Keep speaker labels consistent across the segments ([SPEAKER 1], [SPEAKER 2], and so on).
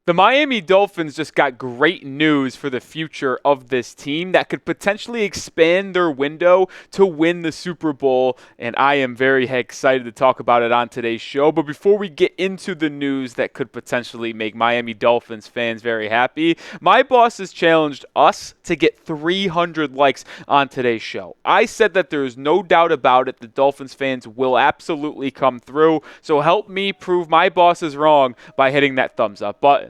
[SPEAKER 1] The Miami Dolphins just got great news for the future of this team that could potentially expand their window to win the Super Bowl, and I am very excited to talk about it on today's show. But before we get into the news that could potentially make Miami Dolphins fans very happy, my boss has challenged us to get 300 likes on today's show. I said that there is no doubt about it, the Dolphins fans will absolutely come through, so help me prove my boss is wrong by hitting that thumbs up button.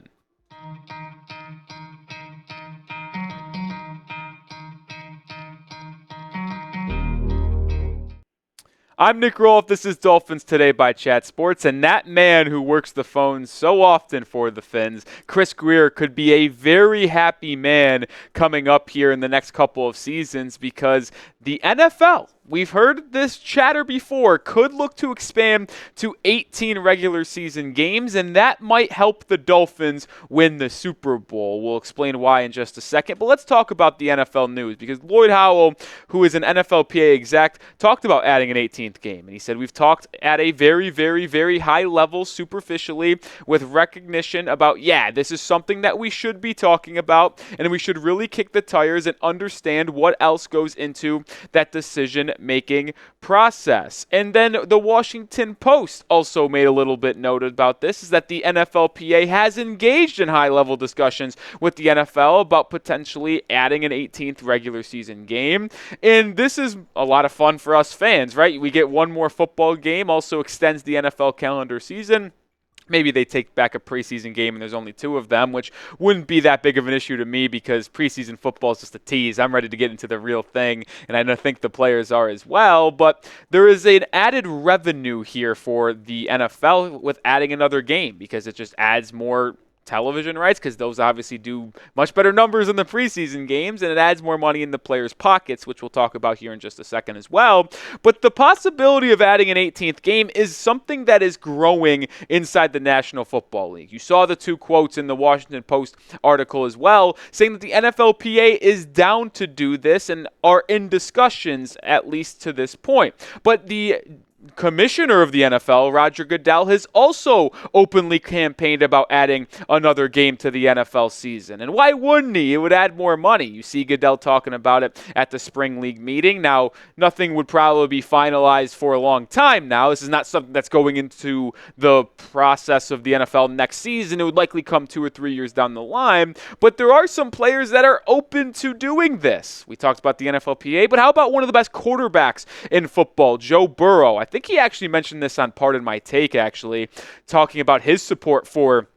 [SPEAKER 1] I'm Nic Rohloff. This is Dolphins Today by Chat Sports, and that man who works the phones so often for the Fins, Chris Greer, could be a very happy man coming up here in the next couple of seasons because the NFL, we've heard this chatter before, could look to expand to 18 regular season games, and that might help the Dolphins win the Super Bowl. We'll explain why in just a second, but let's talk about the NFL news because Lloyd Howell, who is an NFLPA exec, talked about adding an 18th game, and he said we've talked at a very, very, very high level superficially with recognition about, this is something that we should be talking about, and we should really kick the tires and understand what else goes into that decision-making process. And then the Washington Post also made a little bit note about this, is that the NFLPA has engaged in high-level discussions with the NFL about potentially adding an 18th regular season game. And this is a lot of fun for us fans, right? We get one more football game, also extends the NFL calendar season. Maybe they take back a preseason game and there's only two of them, which wouldn't be that big of an issue to me because preseason football is just a tease. I'm ready to get into the real thing, and I think the players are as well. But there is an added revenue here for the NFL with adding another game because it just adds more television rights because those obviously do much better numbers in the preseason games, and it adds more money in the players' pockets, which we'll talk about here in just a second as well. But the possibility of adding an 18th game is something that is growing inside the National Football League. You saw the two quotes in the Washington Post article as well, saying that the NFLPA is down to do this and are in discussions, at least to this point. But the commissioner of the NFL, Roger Goodell, has also openly campaigned about adding another game to the NFL season. And why wouldn't he? It would add more money. You see Goodell talking about it at the Spring League meeting. Now, nothing would probably be finalized for a long time now. This is not something that's going into the process of the NFL next season. It would likely come 2 or 3 years down the line. But there are some players that are open to doing this. We talked about the NFLPA, but how about one of the best quarterbacks in football, Joe Burrow? I think he actually mentioned this on Pardon My Take, actually, talking about his support for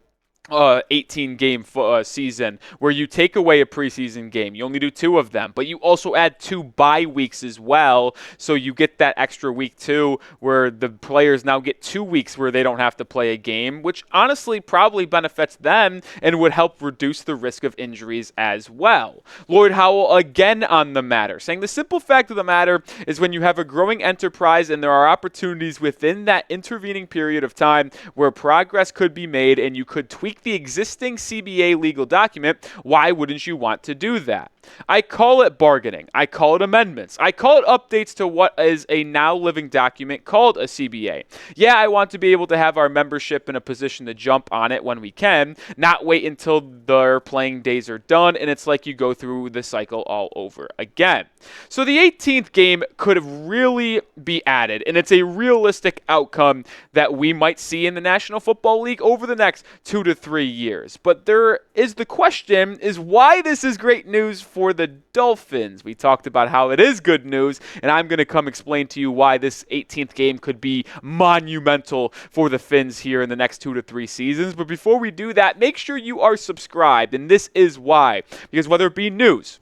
[SPEAKER 1] 18-game season where you take away a preseason game. You only do 2 of them, but you also add 2 bye weeks as well, so you get that extra week 2 where the players now get 2 weeks where they don't have to play a game, which honestly probably benefits them and would help reduce the risk of injuries as well. Lloyd Howell again on the matter, saying the simple fact of the matter is when you have a growing enterprise and there are opportunities within that intervening period of time where progress could be made and you could tweak the existing CBA legal document, why wouldn't you want to do that? I call it bargaining. I call it amendments. I call it updates to what is a now living document called a CBA. Yeah, I want to be able to have our membership in a position to jump on it when we can, not wait until their playing days are done and it's like you go through the cycle all over again. So the 18th game could really be added, and it's a realistic outcome that we might see in the National Football League over the next 2 to 3 years. But there is the question is why this is great news for the Dolphins. We talked about how it is good news, and I'm going to come explain to you why this 18th game could be monumental for the Fins here in the next 2 to 3 seasons. But before we do that, make sure you are subscribed, and this is why. Because whether it be news,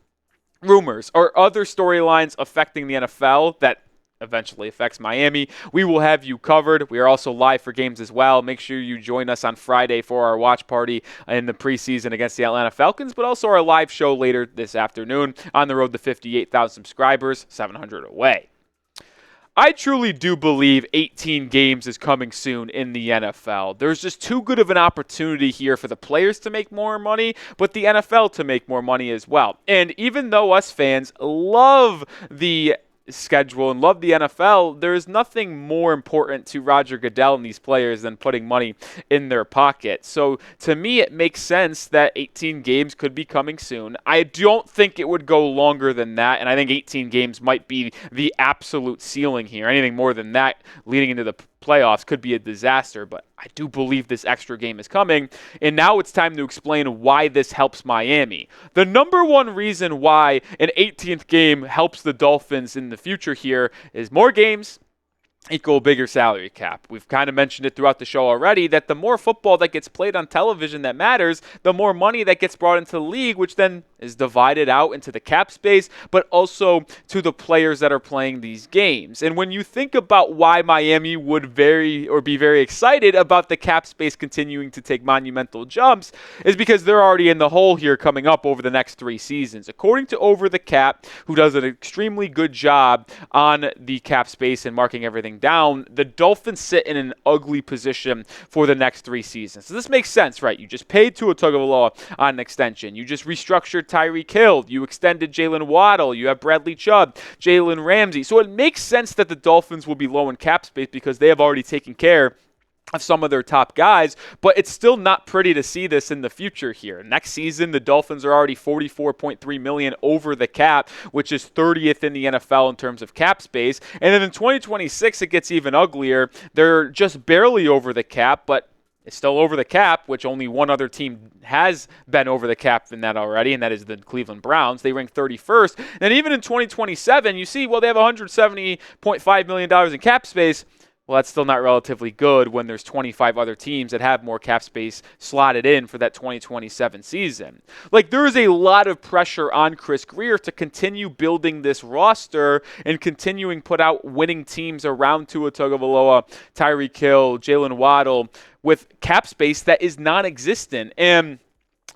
[SPEAKER 1] rumors, or other storylines affecting the NFL that eventually affects Miami, we will have you covered. We are also live for games as well. Make sure you join us on Friday for our watch party in the preseason against the Atlanta Falcons, but also our live show later this afternoon on the road to 58,000 subscribers, 700 away. I truly do believe 18 games is coming soon in the NFL. There's just too good of an opportunity here for the players to make more money, but the NFL to make more money as well. And even though us fans love the schedule and love the NFL, there's nothing more important to Roger Goodell and these players than putting money in their pocket. So to me, it makes sense that 18 games could be coming soon. I don't think it would go longer than that, and I think 18 games might be the absolute ceiling here. Anything more than that leading into the playoffs could be a disaster, but I do believe this extra game is coming, and now it's time to explain why this helps Miami. The number one reason why an 18th game helps the Dolphins in the future here is more games equal bigger salary cap. We've kind of mentioned it throughout the show already that the more football that gets played on television that matters, the more money that gets brought into the league, which then is divided out into the cap space, but also to the players that are playing these games. And when you think about why Miami would be very excited about the cap space continuing to take monumental jumps, is because they're already in the hole here coming up over the next 3 seasons. According to Over the Cap, who does an extremely good job on the cap space and marking everything down, the Dolphins sit in an ugly position for the next 3 seasons. So this makes sense, right? You just paid Tua Tagovailoa on an extension. You just restructured Tyreek Hill. You extended Jalen Waddle. You have Bradley Chubb, Jalen Ramsey. So it makes sense that the Dolphins will be low in cap space because they have already taken care of some of their top guys, but it's still not pretty to see this in the future here. Next season, the Dolphins are already $44.3 million over the cap, which is 30th in the NFL in terms of cap space. And then in 2026, it gets even uglier. They're just barely over the cap, but it's still over the cap, which only one other team has been over the cap in that already, and that is the Cleveland Browns. They rank 31st. And even in 2027, you see, well, they have $170.5 million in cap space. Well, that's still not relatively good when there's 25 other teams that have more cap space slotted in for that 2027 season. Like, there is a lot of pressure on Chris Grier to continue building this roster and continuing put out winning teams around Tua Tagovailoa, Tyreek Hill, Jalen Waddle with cap space that is non-existent. And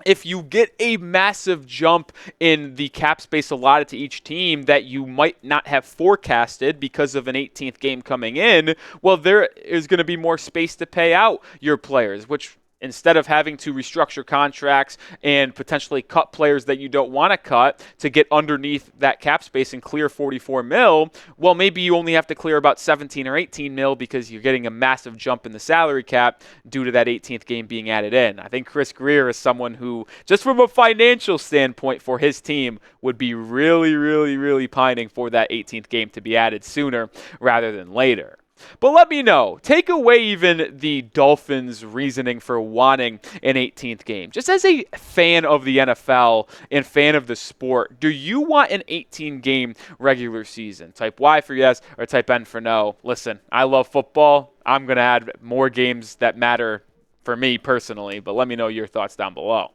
[SPEAKER 1] if you get a massive jump in the cap space allotted to each team that you might not have forecasted because of an 18th game coming in, well, there is going to be more space to pay out your players, which instead of having to restructure contracts and potentially cut players that you don't want to cut to get underneath that cap space and clear 44 mil, well, maybe you only have to clear about 17 or 18 mil because you're getting a massive jump in the salary cap due to that 18th game being added in. I think Chris Grier is someone who, just from a financial standpoint for his team, would be really, really, really pining for that 18th game to be added sooner rather than later. But let me know, take away even the Dolphins' reasoning for wanting an 18th game. Just as a fan of the NFL and fan of the sport, do you want an 18-game regular season? Type Y for yes or type N for no. Listen, I love football. I'm going to add more games that matter for me personally, but let me know your thoughts down below.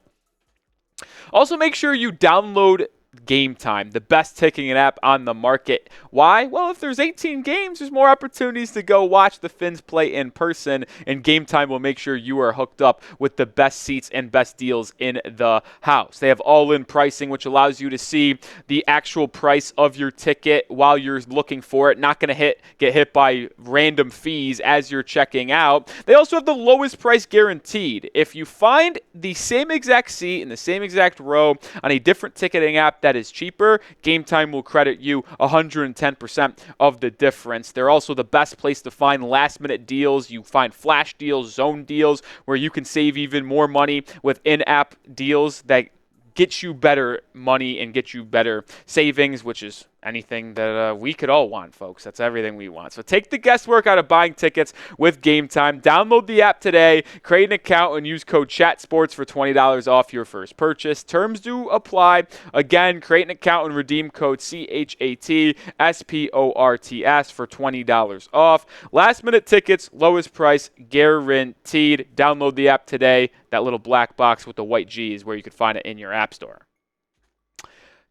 [SPEAKER 1] Also, make sure you download GameTime, the best ticketing app on the market. Why? Well, if there's 18 games, there's more opportunities to go watch the Fins play in person, and GameTime will make sure you are hooked up with the best seats and best deals in the house. They have all-in pricing, which allows you to see the actual price of your ticket while you're looking for it. Not going to get hit by random fees as you're checking out. They also have the lowest price guaranteed. If you find the same exact seat in the same exact row on a different ticketing app that is cheaper, GameTime will credit you 110% of the difference. They're also the best place to find last-minute deals. You find flash deals, zone deals, where you can save even more money with in-app deals that get you better money and get you better savings, which is anything that we could all want, folks. That's everything we want. So take the guesswork out of buying tickets with GameTime. Download the app today, create an account, and use code CHATSPORTS for $20 off your first purchase. Terms do apply. Again, create an account and redeem code CHATSPORTS for $20 off. Last minute tickets, lowest price guaranteed. Download the app today. That little black box with the white G is where you can find it in your app store.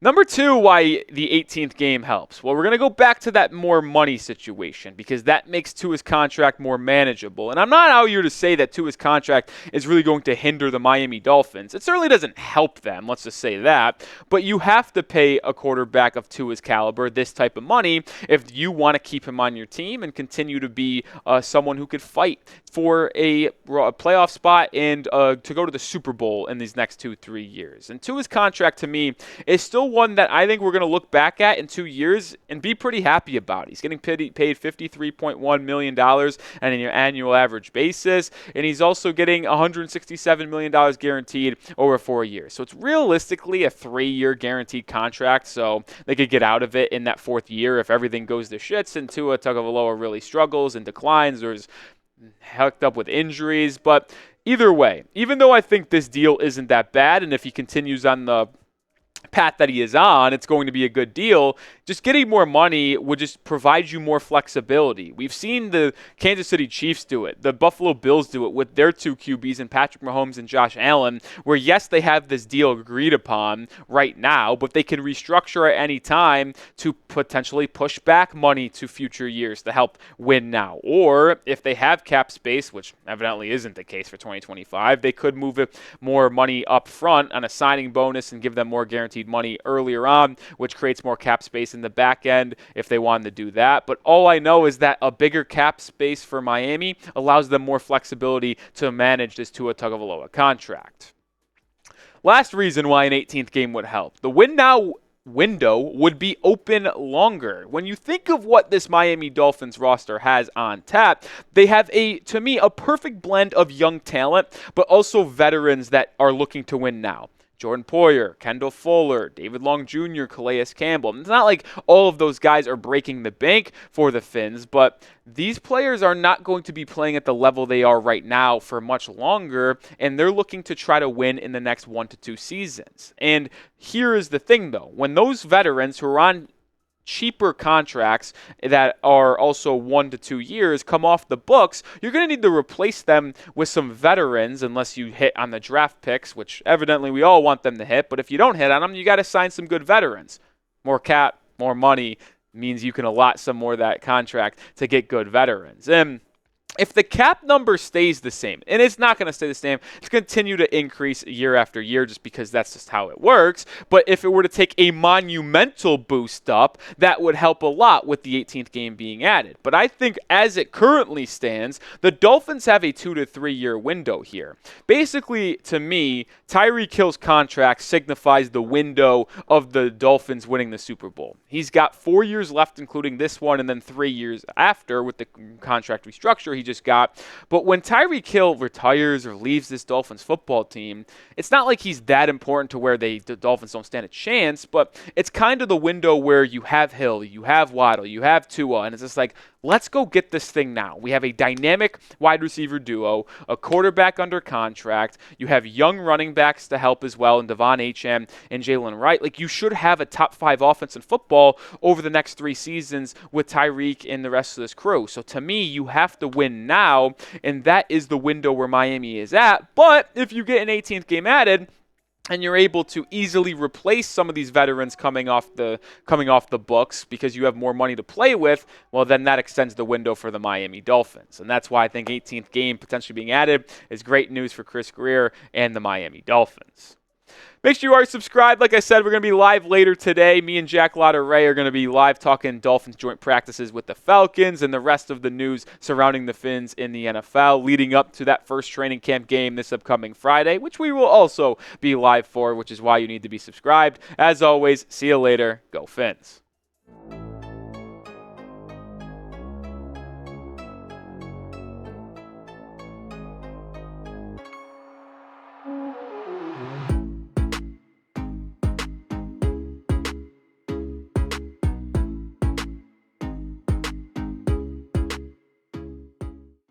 [SPEAKER 1] Number 2, why the 18th game helps. Well, we're going to go back to that more money situation because that makes Tua's contract more manageable. And I'm not out here to say that Tua's contract is really going to hinder the Miami Dolphins. It certainly doesn't help them, let's just say that. But you have to pay a quarterback of Tua's caliber this type of money if you want to keep him on your team and continue to be someone who could fight for a playoff spot and to go to the Super Bowl in these next 2-3 years. And Tua's contract, to me, is still one that I think we're going to look back at in 2 years and be pretty happy about. He's getting paid $53.1 million on an annual average basis, and he's also getting $167 million guaranteed over 4 years. So it's realistically a 3-year guaranteed contract, so they could get out of it in that 4th year if everything goes to shits and Tua Tagovailoa really struggles and declines or is hooked up with injuries. But either way, even though I think this deal isn't that bad, and if he continues on the path that he is on, it's going to be a good deal. Just getting more money would just provide you more flexibility. We've seen the Kansas City Chiefs do it. The Buffalo Bills do it with their 2 QBs in Patrick Mahomes and Josh Allen, where yes, they have this deal agreed upon right now, but they can restructure at any time to potentially push back money to future years to help win now. Or if they have cap space, which evidently isn't the case for 2025, they could move more money up front on a signing bonus and give them more guaranteed money earlier on, which creates more cap space in the back end if they wanted to do that. But all I know is that a bigger cap space for Miami allows them more flexibility to manage this Tua Tagovailoa contract. Last reason why an 18th game would help. The win now window would be open longer. When you think of what this Miami Dolphins roster has on tap, they have to me, a perfect blend of young talent, but also veterans that are looking to win now. Jordan Poyer, Kendall Fuller, David Long Jr., Calais Campbell. It's not like all of those guys are breaking the bank for the Fins, but these players are not going to be playing at the level they are right now for much longer, and they're looking to try to win in the next 1 to 2 seasons. And here is the thing, though. When those veterans who are on cheaper contracts that are also 1 to 2 years come off the books, you're going to need to replace them with some veterans unless you hit on the draft picks, which evidently we all want them to hit. But if you don't hit on them, you got to sign some good veterans. More cap, more money means you can allot some more of that contract to get good veterans. And if the cap number stays the same, and it's not going to stay the same, it's going to continue to increase year after year just because that's just how it works. But if it were to take a monumental boost up, that would help a lot with the 18th game being added. But I think as it currently stands, the Dolphins have a 2 to 3 year window here. Basically, to me, Tyreek Hill's contract signifies the window of the Dolphins winning the Super Bowl. He's got 4 years left, including this one, and then 3 years after with the contract restructure he just got. But when Tyreek Hill retires or leaves this Dolphins football team, it's not like he's that important to where the Dolphins don't stand a chance, but it's kind of the window where you have Hill, you have Waddle, you have Tua, and it's just like, let's go get this thing now. We have a dynamic wide receiver duo, a quarterback under contract. You have young running backs to help as well in Devon Achane and Jalen Wright. Like, you should have a top 5 offense in football over the next 3 seasons with Tyreek and the rest of this crew. So to me, you have to win now, and that is the window where Miami is at. But if you get an 18th game added, and you're able to easily replace some of these veterans coming off the books because you have more money to play with, well, then that extends the window for the Miami Dolphins. And that's why I think 18th game potentially being added is great news for Chris Grier and the Miami Dolphins. Make sure you are subscribed. Like I said, we're going to be live later today. Me and Jack Lotter-Ray are going to be live talking Dolphins joint practices with the Falcons and the rest of the news surrounding the Fins in the NFL leading up to that first training camp game this upcoming Friday, which we will also be live for, which is why you need to be subscribed. As always, see you later. Go Fins.